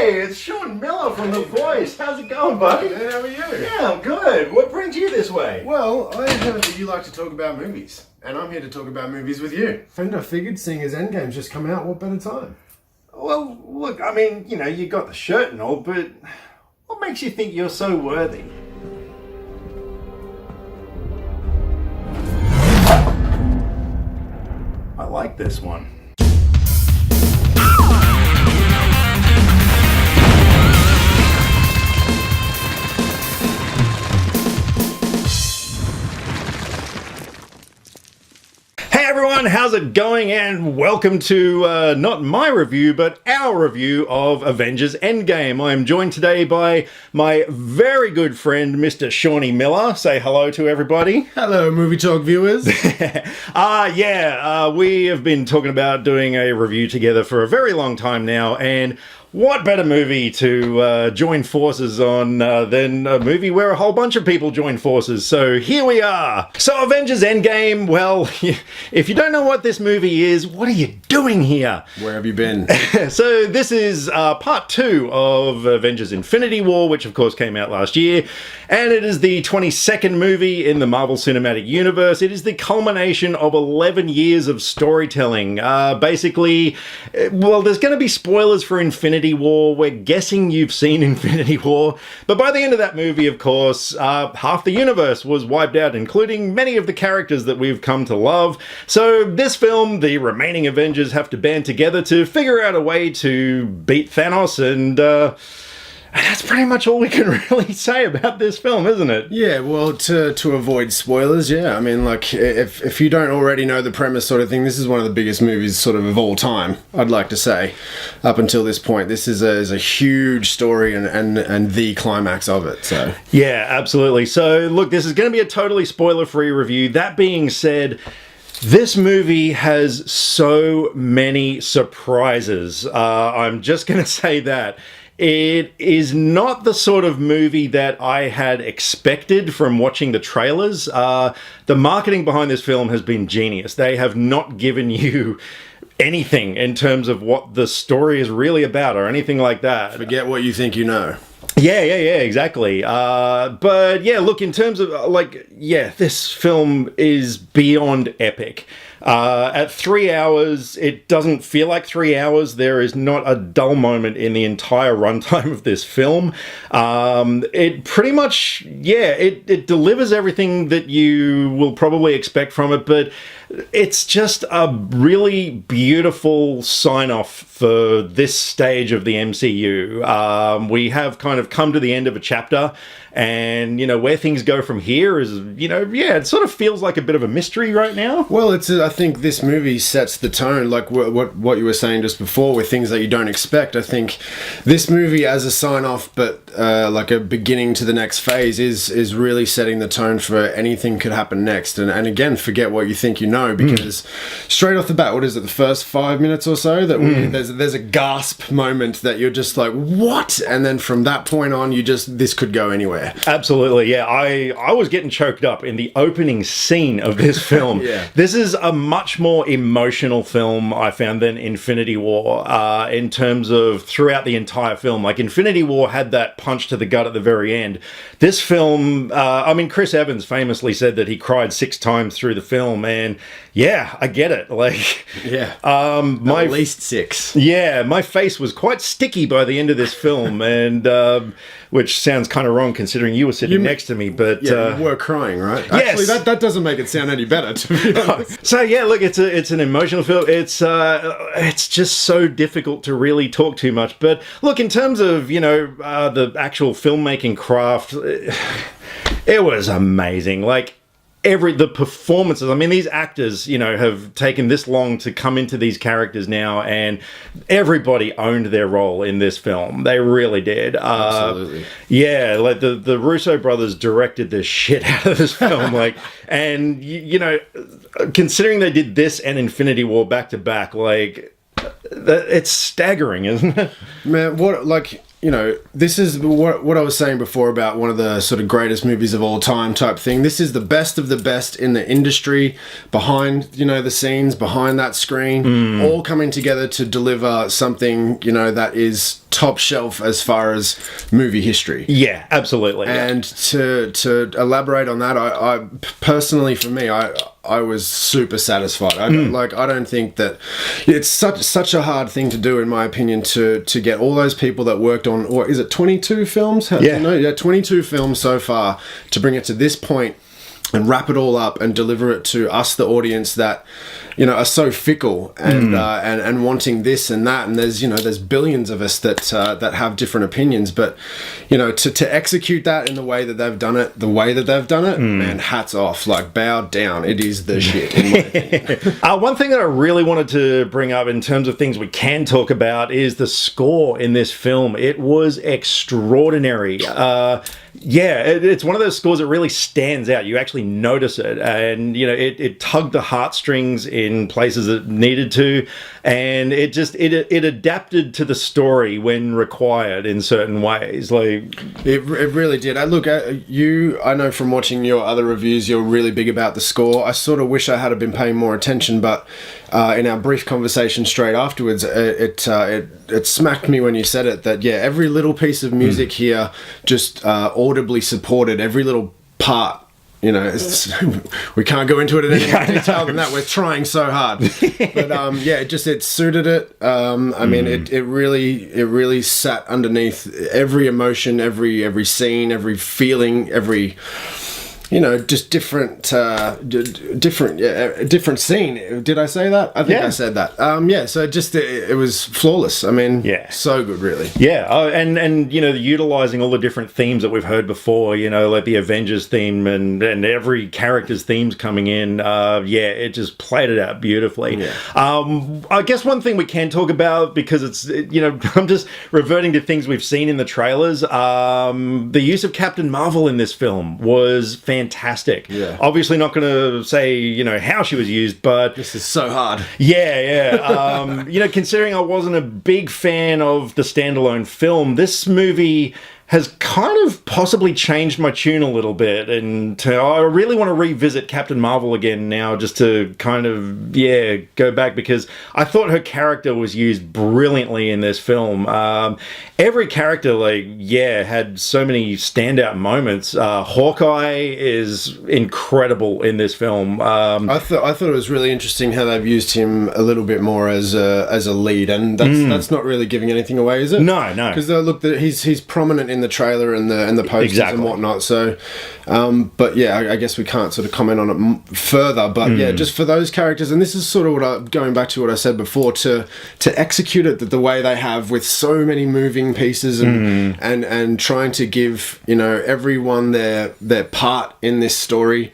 Hey, it's Seanny Millar from The Voice. How's it going, buddy? Hey, how are you? Yeah, I'm good. What brings you this way? Well, I heard that you like to talk about movies, and I'm here to talk about movies with you. And I figured, seeing as Endgame's just come out, what better time? Well, look, I mean, you got the shirt and all, but what makes you think you're so worthy? I like this one. Hey everyone, how's it going? And welcome to not my review, but our review of Avengers Endgame. I am joined today by my very good friend, Mr. Seanny Millar. Say hello to everybody. Hello, Movie Talk viewers. We have been talking about doing a review together for a very long time now, and what better movie to join forces on than a movie where a whole bunch of people join forces? So here we are. So Avengers Endgame, well, if you don't know what this movie is, what are you doing here? Where have you been? So this is part 2 of Avengers Infinity War, which of course came out last year. And it is the 22nd movie in the Marvel Cinematic Universe. It is the culmination of 11 years of storytelling. Basically, well, there's going to be spoilers for Infinity War. We're guessing you've seen Infinity War, but by the end of that movie, of course, half the universe was wiped out, including many of the characters that we've come to love. So this film, the remaining Avengers have to band together to figure out a way to beat Thanos, and that's pretty much all we can really say about this film, isn't it? Yeah, well, to avoid spoilers, yeah. I mean, like, if you don't already know the premise sort of thing, this is one of the biggest movies sort of all time, I'd like to say. Up until this point, this is a huge story and the climax of it, so. Yeah, absolutely. So, look, this is going to be a totally spoiler-free review. That being said, this movie has so many surprises. I'm just going to say that. It is not the sort of movie that I had expected from watching the trailers. The marketing behind this film has been genius. They have not given you anything in terms of what the story is really about or anything like that. Forget what you think you know. Yeah, exactly. But yeah, look, in terms of, this film is beyond epic. At 3 hours, it doesn't feel like 3 hours. There is not a dull moment in the entire runtime of this film. It pretty much, it delivers everything that you will probably expect from it, but it's just a really beautiful sign-off for this stage of the MCU. We have kind of come to the end of a chapter, and, where things go from here is, it sort of feels like a bit of a mystery right now. Well, I think this movie sets the tone, like what you were saying just before, with things that you don't expect. I think this movie, as a sign-off, but like a beginning to the next phase, is really setting the tone for anything could happen next. And again, forget what you think you know, because straight off the bat, what is it, the first 5 minutes or so, that there's a gasp moment that you're just like, what? And then from that point on, this could go anywhere. Absolutely, yeah. I was getting choked up in the opening scene of this film. Yeah. This is a much more emotional film, I found, than Infinity War, in terms of throughout the entire film. Like, Infinity War had that punch to the gut at the very end. This film, Chris Evans famously said that he cried 6 times through the film, and yeah, I get it. Like, yeah, at least 6. Yeah, my face was quite sticky by the end of this film, and which sounds kind of wrong considering you were sitting next to me, but you were crying, right? Yes. Actually, that doesn't make it sound any better, to be honest. So yeah, look, it's an emotional film. It's just so difficult to really talk too much. But look, in terms of the actual filmmaking craft, it was amazing. Like, the performances, I mean, these actors, have taken this long to come into these characters now, and everybody owned their role in this film. They really did. Absolutely. Yeah, like the Russo brothers directed the shit out of this film. And considering they did this and Infinity War back to back, it's staggering, isn't it? Man, this is what I was saying before about one of the sort of greatest movies of all time type thing. This is the best of the best in the industry, behind, the scenes, behind that screen, all coming together to deliver something, that is top shelf as far as movie history. Yeah, absolutely. And to elaborate on that, I personally, for me, I was super satisfied. I don't think that it's such a hard thing to do, in my opinion, to get all those people that worked on, or is it 22 films? 22 films so far, to bring it to this point and wrap it all up and deliver it to us, the audience, that are so fickle and wanting this and that, and there's billions of us that have different opinions, but to execute that in the way that they've done it, man, hats off, bow down. It is the shit, in my opinion. One thing that I really wanted to bring up in terms of things we can talk about is the score in this film. It was extraordinary. It's one of those scores that really stands out. You actually notice it, and it tugged the heartstrings in places it needed to, and it adapted to the story when required in certain ways. It really did. I know from watching your other reviews, you're really big about the score. I sort of wish I had been paying more attention, but in our brief conversation straight afterwards, it smacked me when you said it, that every little piece of music here just audibly supported every little part. We can't go into it in any more detail than that. We're trying so hard, but it suited it. It really sat underneath every emotion, every scene, every feeling, every just different scene. Did I say that? I think I said that. So it was flawless. So good, really. Yeah, and utilizing all the different themes that we've heard before, like the Avengers theme and every character's themes coming in. It just played it out beautifully. Yeah. I guess one thing we can talk about, because it's, I'm just reverting to things we've seen in the trailers. The use of Captain Marvel in this film was fantastic. Yeah. Obviously not going to say, how she was used, but... This is so hard. Yeah. Considering I wasn't a big fan of the standalone film, this movie has kind of possibly changed my tune a little bit, and I really want to revisit Captain Marvel again now, just to kind of, go back, because I thought her character was used brilliantly in this film. Every character, had so many standout moments. Hawkeye is incredible in this film. I thought it was really interesting how they've used him a little bit more as a lead, and that's not really giving anything away, is it? No. Because he's prominent in the trailer and the posters and whatnot. So, I guess we can't sort of comment on it further. But just for those characters, and this is sort of going back to what I said before, to execute it the way they have, with so many moving pieces and trying to give everyone their part in this story.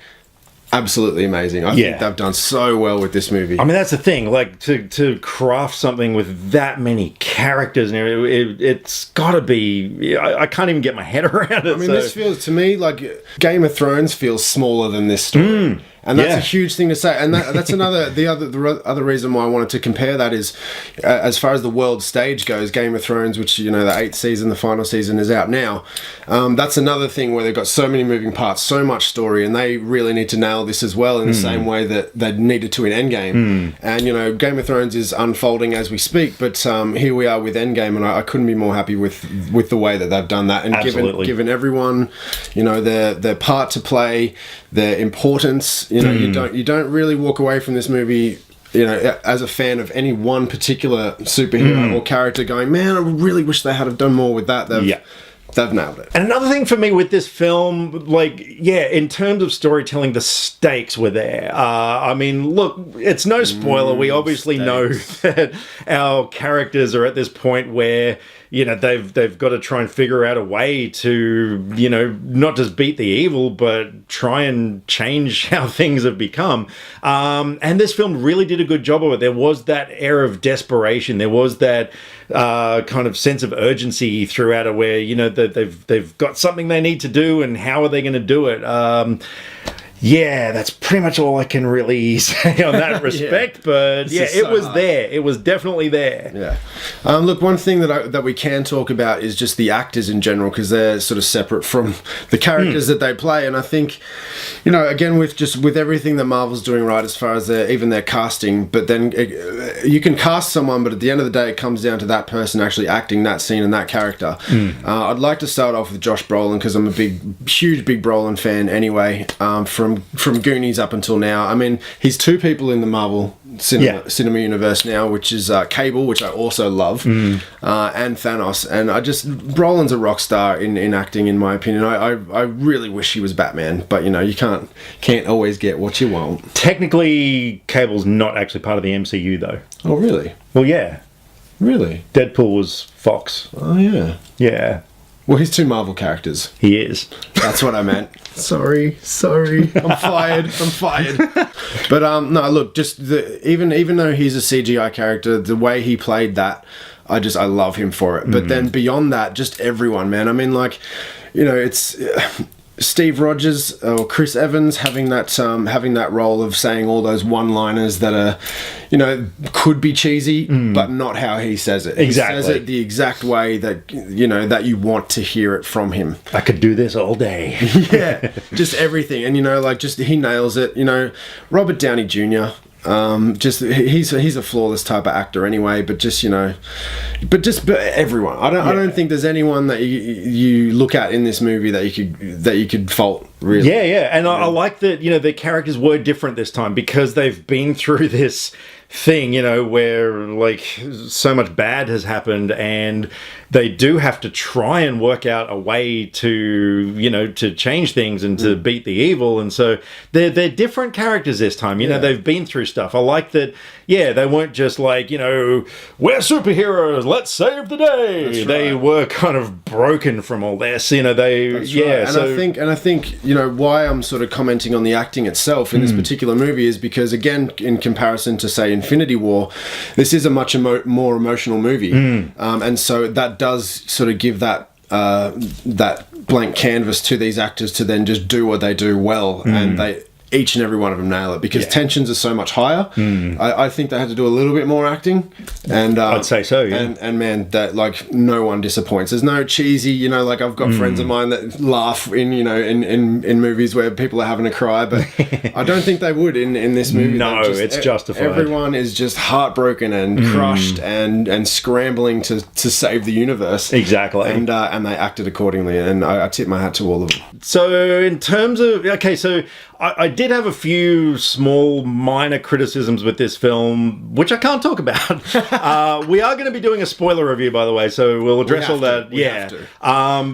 Absolutely amazing. I think they've done so well with this movie. That's the thing, to craft something with that many characters and everything, it's got to be... I can't even get my head around it. This feels, to me, like Game of Thrones feels smaller than this story. And that's a huge thing to say. And that's the other reason why I wanted to compare that is, as far as the world stage goes, Game of Thrones, which, the 8th season, the final season is out now. That's another thing where they've got so many moving parts, so much story, and they really need to nail this as well, in the same way that they needed to in Endgame. And, Game of Thrones is unfolding as we speak, but here we are with Endgame, and I couldn't be more happy with the way that they've done that, and given everyone, their part to play, their importance. You don't really walk away from this movie, as a fan of any one particular superhero or character, going, man, I really wish they had done more with that. They've nailed it. And another thing for me with this film, in terms of storytelling, the stakes were there. Look, it's no spoiler. We obviously know that our characters are at this point where, they've got to try and figure out a way to, not just beat the evil, but try and change how things have become. And this film really did a good job of it. There was that air of desperation. There was that kind of sense of urgency throughout it, where, that they've got something they need to do, and how are they going to do it? Yeah, that's pretty much all I can really say on that respect. But yeah, it was there. It was definitely there. Yeah. Look, one thing that we can talk about is just the actors in general, because they're sort of separate from the characters that they play. And I think, again, with everything that Marvel's doing right as far as even their casting, but then you can cast someone, but at the end of the day, it comes down to that person actually acting that scene and that character. I'd like to start off with Josh Brolin, because I'm a huge Brolin fan anyway, from Goonies up until now. I mean, he's two people in the Marvel cinema universe now, which is Cable, which I also love, and Thanos. And Brolin's a rock star in acting, in my opinion. I really wish he was Batman, but you can't always get what you want. Technically, Cable's not actually part of the MCU, though. Oh, really? Well, yeah. Really? Deadpool was Fox. Oh, yeah. Yeah. Well, he's two Marvel characters. He is. That's what I meant. Sorry. I'm fired. But no, look, just even though he's a CGI character, the way he played that, I love him for it. But then beyond that, just everyone, man. I mean, it's Steve Rogers or Chris Evans having that role of saying all those one-liners that are, could be cheesy, but not how he says it. Exactly. He says it the exact way that, that you want to hear it from him. I could do this all day. Yeah, just everything. And, he nails it. Robert Downey Jr., he's a flawless type of actor anyway, but everyone. I don't think there's anyone that you look at in this movie that you could fault, really. Yeah, and I like that the characters were different this time, because they've been through this thing, where so much bad has happened, and they do have to try and work out a way to to change things and to beat the evil. And so they're different characters this time. They've been through stuff. I like that. Yeah, they weren't just we're superheroes, let's save the day. That's right. They were kind of broken from all this. That's right. And I think why I'm sort of commenting on the acting itself in this particular movie is because, again, in comparison to, say, Infinity War, this is a much more emotional movie, and so that does sort of give that blank canvas to these actors to then just do what they do well, and each and every one of them nail it, because tensions are so much higher. I think they had to do a little bit more acting, and I'd say so. Yeah. And man, that no one disappoints. There's no cheesy. I've got friends of mine that laugh in movies where people are having a cry, but I don't think they would in this movie. No, it's justified. Everyone is just heartbroken and crushed and scrambling to save the universe. Exactly. And they acted accordingly, and I tip my hat to all of them. So in terms of I did have a few small minor criticisms with this film, which I can't talk about. We are going to be doing a spoiler review, by the way, so we'll address all that. We have to.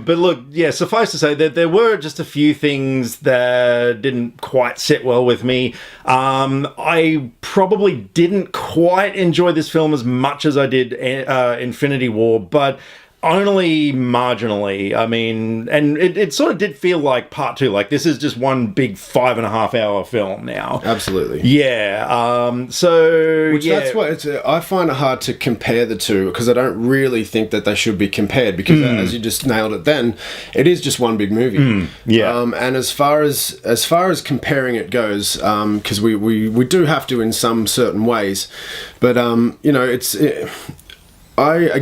But look, suffice to say that there were just a few things that didn't quite sit well with me. I probably didn't quite enjoy this film as much as I did Infinity War, but only marginally. I mean, and it sort of did feel like part two. This is just one big 5.5 hour film now. Absolutely. Yeah. That's why I find it hard to compare the two, because I don't really think that they should be compared, because as you just nailed it then, it is just one big movie. And as far as comparing it goes, because we do have to in some certain ways, but I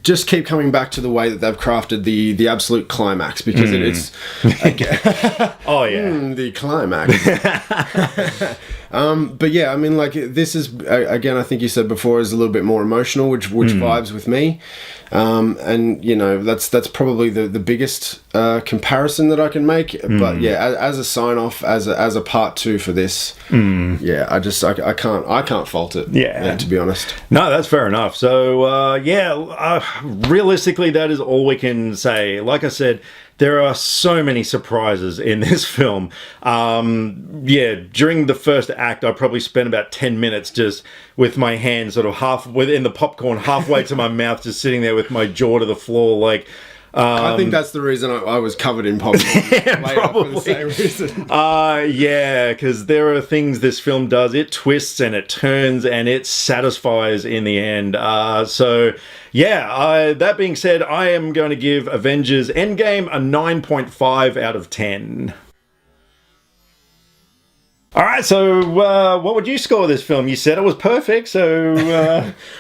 just keep coming back to the way that they've crafted the absolute climax, because it's oh yeah, the climax. But yeah, I mean, this is again, I think you said before, is a little bit more emotional, which vibes with me. And that's probably the biggest comparison that I can make. But yeah, as a sign off, as a part two for this, I can't fault it. Yeah, to be honest. No, that's fair enough. So realistically, that is all we can say. Like I said, there are so many surprises in this film. During the first act, I probably spent about 10 minutes just with my hand sort of half within the popcorn, halfway to my mouth, just sitting there with my jaw to the floor, I think that's the reason I was covered in popcorn. Probably. For the same reason. Because there are things this film does. It twists and it turns and it satisfies in the end. That being said, I am going to give Avengers Endgame a 9.5 out of 10. All right, so what would you score this film? You said it was perfect, so...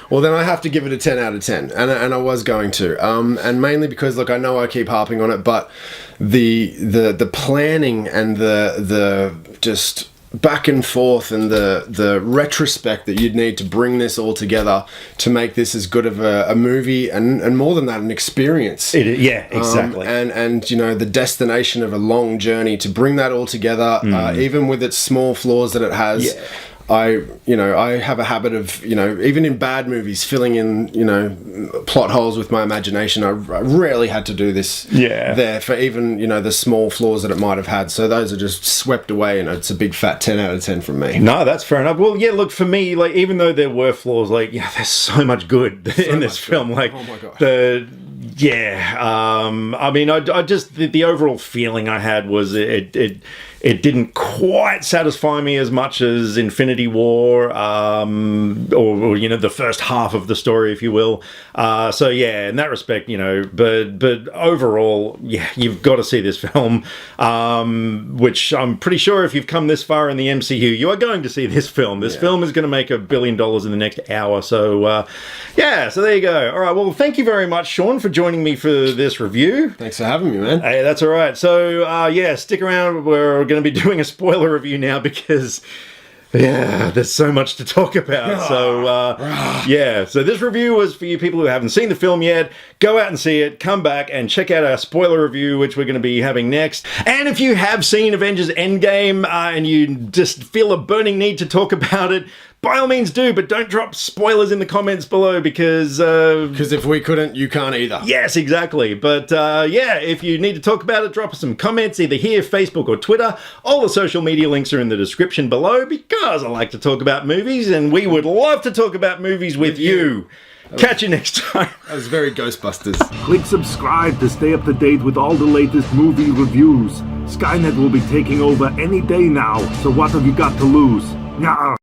Well, then I have to give it a 10 out of 10, and I was going to. And mainly because, look, I know I keep harping on it, but the planning and the just back and forth and the retrospect that you'd need to bring this all together to make this as good of a movie and more than that, an experience. Yeah, exactly. And you know, the destination of a long journey to bring that all together, even with its small flaws that it has. Yeah. I have a habit of, even in bad movies, filling in, plot holes with my imagination. I rarely had to do this there for even, the small flaws that it might have had. So those are just swept away, and it's a big fat 10 out of 10 from me. No, that's fair enough. Well, yeah, look, for me, like, even though there were flaws, like, yeah, there's so much good in this film. Like, oh my God. I mean, I just, the overall feeling I had was it didn't quite satisfy me as much as Infinity War, or the first half of the story, if you will. So yeah, in that respect, but overall, yeah, you've got to see this film, which I'm pretty sure if you've come this far in the MCU, you are going to see this film. This film is going to make $1 billion in the next hour. So so there you go. All right, well, thank you very much, Sean, for joining me for this review. Thanks for having me, man. Hey, that's all right. So stick around. We're going to be doing a spoiler review now because there's so much to talk about. So so this review was for you people who haven't seen the film yet. Go out and see it, come back and check out our spoiler review, which we're going to be having next. And if you have seen Avengers Endgame and you just feel a burning need to talk about it, by all means do, but don't drop spoilers in the comments below because if we couldn't, you can't either. Yes, exactly. But if you need to talk about it, drop us some comments either here, Facebook, or Twitter. All the social media links are in the description below because I like to talk about movies and we would love to talk about movies with you. Catch you next time. That was very Ghostbusters. Click subscribe to stay up to date with all the latest movie reviews. Skynet will be taking over any day now, so what have you got to lose? Nyah.